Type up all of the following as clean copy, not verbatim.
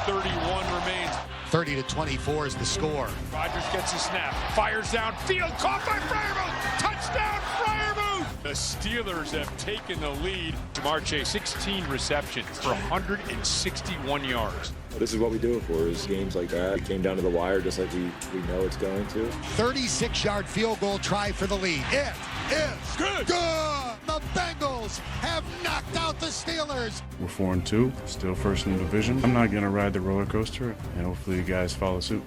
1:31 remains. 30-24 is the score. Rodgers gets a snap, fires downfield, caught by Freiermuth. Touchdown, Freiermuth! The Steelers have taken the lead. Ja'Marr Chase, 16 receptions for 161 yards. This is what we do it for, is games like that. It came down to the wire just like we know it's going to. 36-yard field goal try for the lead. It is good. The Bengals have knocked out the Steelers. We're 4-2, still first in the division. I'm not going to ride the roller coaster, and hopefully you guys follow suit.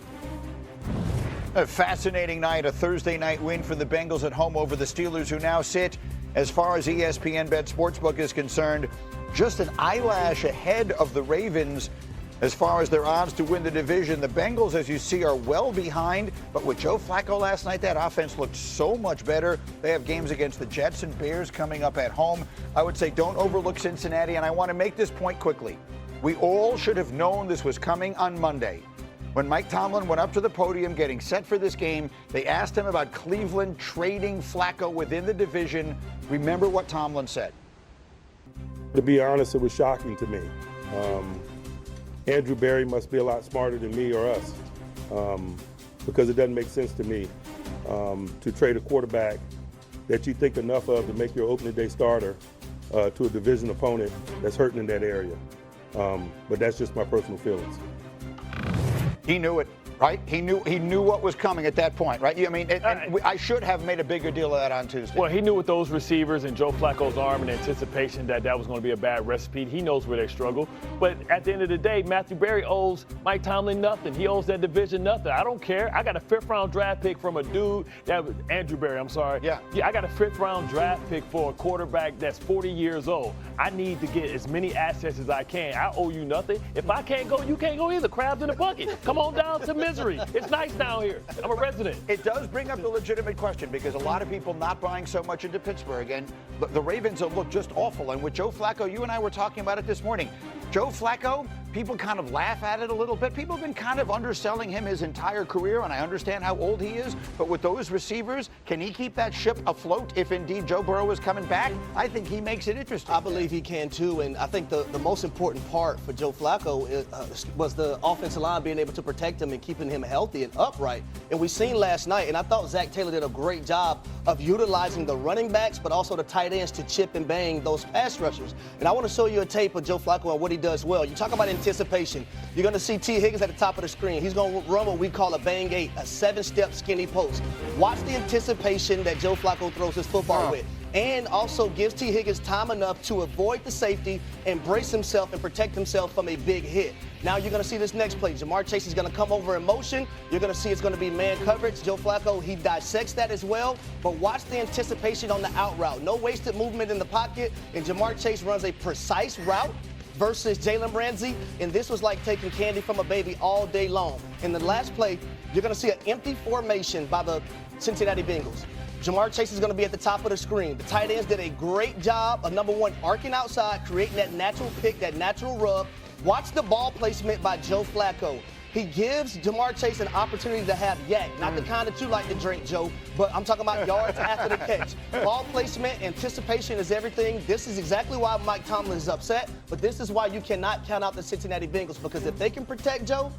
A fascinating night, a Thursday night win for the Bengals at home over the Steelers, who now sit, as far as ESPN Bet Sportsbook is concerned, just an eyelash ahead of the Ravens as far as their odds to win the division. The Bengals, as you see, are well behind, but with Joe Flacco last night, that offense looked so much better. They have games against the Jets and Bears coming up at home. I would say don't overlook Cincinnati, and I want to make this point quickly. We all should have known this was coming on Monday. When Mike Tomlin went up to the podium getting set for this game, they asked him about Cleveland trading Flacco within the division. Remember what Tomlin said. To be honest, it was shocking to me. Andrew Berry must be a lot smarter than me or us, because it doesn't make sense to me to trade a quarterback that you think enough of to make your opening day starter to a division opponent that's hurting in that area. But that's just my personal feelings. He knew it, right? He knew what was coming at that point, right? I mean, I should have made a bigger deal of that on Tuesday. Well, he knew with those receivers and Joe Flacco's arm and anticipation that was going to be a bad recipe. He knows where they struggle. But at the end of the day, Matthew Berry owes Mike Tomlin nothing. He owes that division nothing. I don't care. I got a 5th-round draft pick from a dude that was Andrew Berry. I'm sorry. Yeah, I got a 5th-round draft pick for a quarterback that's 40 years old. I need to get as many assets as I can. I owe you nothing. If I can't go, you can't go either. Crabs in the bucket. Come on down to misery. It's nice down here. I'm a resident. It does bring up the legitimate question, because a lot of people not buying so much into Pittsburgh, and the Ravens have looked just awful. And with Joe Flacco, you and I were talking about it this morning. Joe Flacco, people kind of laugh at it a little bit. People have been kind of underselling him his entire career, and I understand how old he is. But with those receivers, can he keep that ship afloat if indeed Joe Burrow is coming back? I think he makes it interesting. I believe he can too, and I think the most important part for Joe Flacco was the offensive line being able to protect him and keeping him healthy and upright. And we seen last night, and I thought Zach Taylor did a great job of utilizing the running backs, but also the tight ends to chip and bang those pass rushers. And I want to show you a tape of Joe Flacco and what he does well. You talk about anticipation. You're going to see T. Higgins at the top of the screen. He's going to run what we call a bang 8, a 7-step skinny post. Watch the anticipation that Joe Flacco throws his football with, and also gives T. Higgins time enough to avoid the safety and brace himself and protect himself from a big hit. Now you're going to see this next play. Ja'Marr Chase is going to come over in motion. You're going to see it's going to be man coverage. Joe Flacco, he dissects that as well. But watch the anticipation on the out route. No wasted movement in the pocket. And Ja'Marr Chase runs a precise route versus Jalen Ramsey. And this was like taking candy from a baby all day long. In the last play, you're going to see an empty formation by the Cincinnati Bengals. Ja'Marr Chase is going to be at the top of the screen. The tight ends did a great job of, number one, arcing outside, creating that natural pick, that natural rub. Watch the ball placement by Joe Flacco. He gives Ja'Marr Chase an opportunity to have yak, not the kind that you like to drink, Joe, but I'm talking about yards after the catch. Ball placement, anticipation is everything. This is exactly why Mike Tomlin is upset, but this is why you cannot count out the Cincinnati Bengals, because if they can protect Joe,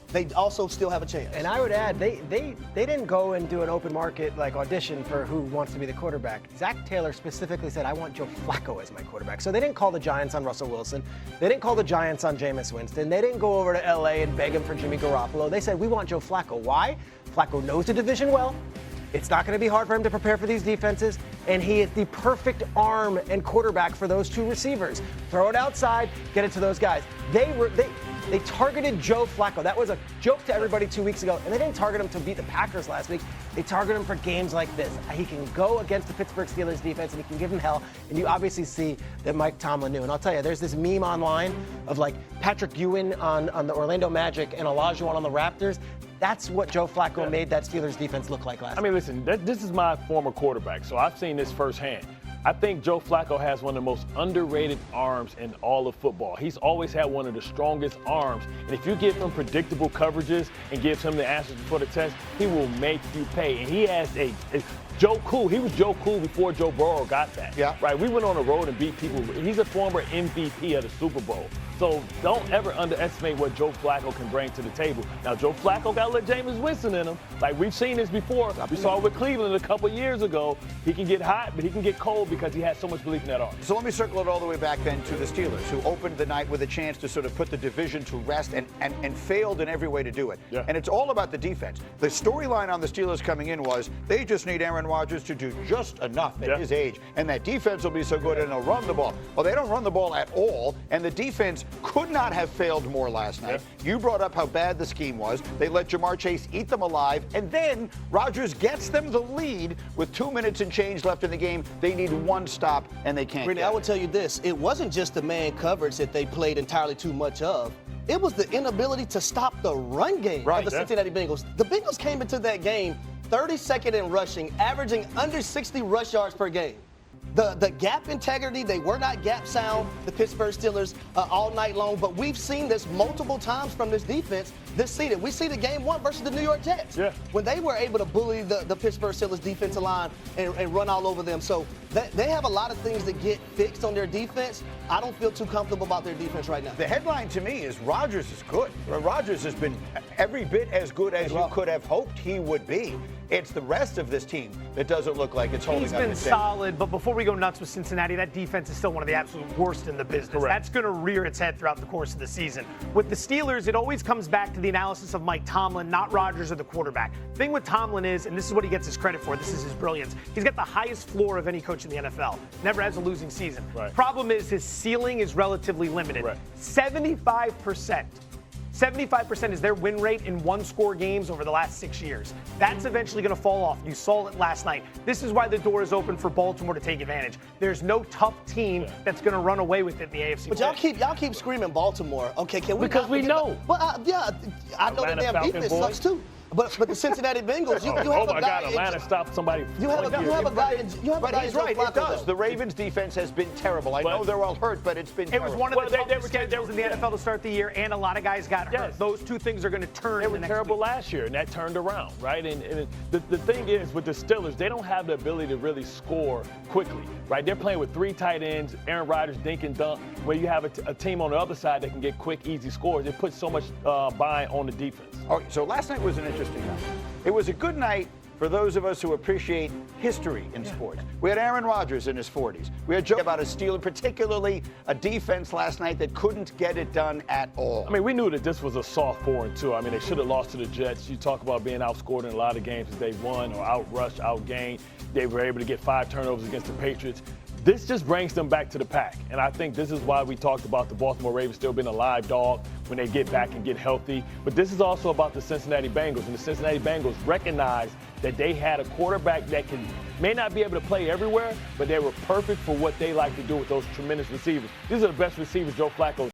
they also still have a chance. And I would add, they didn't go and do an open market like audition for who wants to be the quarterback. Zach Taylor specifically said, I want Joe Flacco as my quarterback. So they didn't call the Giants on Russell Wilson. They didn't call the Giants on Jameis Winston. They didn't go over to LA and beg him for Jimmy Garoppolo. They said, we want Joe Flacco. Why? Flacco knows the division well. It's not going to be hard for him to prepare for these defenses, and he is the perfect arm and quarterback for those two receivers. Throw it outside, get it to those guys. They targeted Joe Flacco. That was a joke to everybody 2 weeks ago, and they didn't target him to beat the Packers last week. They targeted him for games like this. He can go against the Pittsburgh Steelers defense, and he can give them hell, and you obviously see that Mike Tomlin knew. And I'll tell you, there's this meme online of like Patrick Ewing on the Orlando Magic and Olajuwon on the Raptors. That's what Joe Flacco made that Steelers defense look like last night. I mean, listen, this is my former quarterback, so I've seen this firsthand. I think Joe Flacco has one of the most underrated arms in all of football. He's always had one of the strongest arms. And if you give him predictable coverages and gives him the answers for the test, he will make you pay. And he has Joe Cool. He was Joe Cool before Joe Burrow got that. Yeah. Right? We went on the road and beat people. He's a former MVP of the Super Bowl. So don't ever underestimate what Joe Flacco can bring to the table. Now, Joe Flacco got a little Jameis Winston in him. Like, we've seen this before. We saw it with Cleveland a couple years ago. He can get hot, but he can get cold because he has so much belief in that arm. So let me circle it all the way back then to the Steelers, who opened the night with a chance to sort of put the division to rest and failed in every way to do it. Yeah. And it's all about the defense. The storyline on the Steelers coming in was they just need Aaron Rodgers to do just enough at his age, and that defense will be so good and they'll run the ball. Well, they don't run the ball at all, and the defense could not have failed more last night. You brought up how bad the scheme was. They let Jamar Chase eat them alive, and then Rodgers gets them the lead with 2 minutes and change left in the game. They need one stop, and they can't. Brittany, I will tell you this. It wasn't just the man coverage that they played entirely too much of. It was the inability to stop the run game of the Cincinnati Bengals. The Bengals came into that game 32nd in rushing, averaging under 60 rush yards per game. The gap integrity, they were not gap sound, the Pittsburgh Steelers, all night long. But we've seen this multiple times from this defense this season. We see the game one versus the New York Jets. When they were able to bully the Pittsburgh Steelers defensive line and run all over them. So they have a lot of things to get fixed on their defense. I don't feel too comfortable about their defense right now. The headline to me is Rodgers is good. Rodgers has been every bit as good as you could have hoped he would be. It's the rest of this team that doesn't look like it's holding up. He's been solid, but before we go nuts with Cincinnati, that defense is still one of the absolute worst in the business. Correct. That's going to rear its head throughout the course of the season. With the Steelers, it always comes back to the analysis of Mike Tomlin, not Rodgers or the quarterback. The thing with Tomlin is, and this is what he gets his credit for, this is his brilliance, he's got the highest floor of any coach in the NFL. Never has a losing season. Problem is his ceiling is relatively limited. 75%. 75% is their win rate in one-score games over the last 6 years. That's eventually going to fall off. You saw it last night. This is why the door is open for Baltimore to take advantage. There's no tough team that's going to run away with it in the AFC. But y'all keep screaming Baltimore. Okay, can we? Because we know. Well, yeah, I know that damn defense sucks too. But the Cincinnati Bengals, you have oh a my guy. God, Atlanta stopped somebody. You have a guy. But he's right. It does. The Ravens' defense has been terrible. I know they're all hurt, but it's been terrible. It was one of the toughest schedules in the NFL to start the year, and a lot of guys got hurt. Those two things are going to turn. They were terrible last year, and that turned around, right? And the thing is, with the Steelers, they don't have the ability to really score quickly, right? They're playing with 3 tight ends, Aaron Rodgers, dink and dunk, where you have a team on the other side that can get quick, easy scores. It puts so much buy on the defense. All right, so last night was an interesting night. It was a good night for those of us who appreciate history in sports. We had Aaron Rodgers in his 40s. We had Joe about a Steeler, particularly a defense last night that couldn't get it done at all. I mean, we knew that this was a soft 4-2. I mean, they should have lost to the Jets. You talk about being outscored in a lot of games that they won or outrushed, outgained. They were able to get 5 turnovers against the Patriots. This just brings them back to the pack. And I think this is why we talked about the Baltimore Ravens still being a live dog when they get back and get healthy. But this is also about the Cincinnati Bengals. And the Cincinnati Bengals recognize that they had a quarterback that may not be able to play everywhere, but they were perfect for what they like to do with those tremendous receivers. These are the best receivers Joe Flacco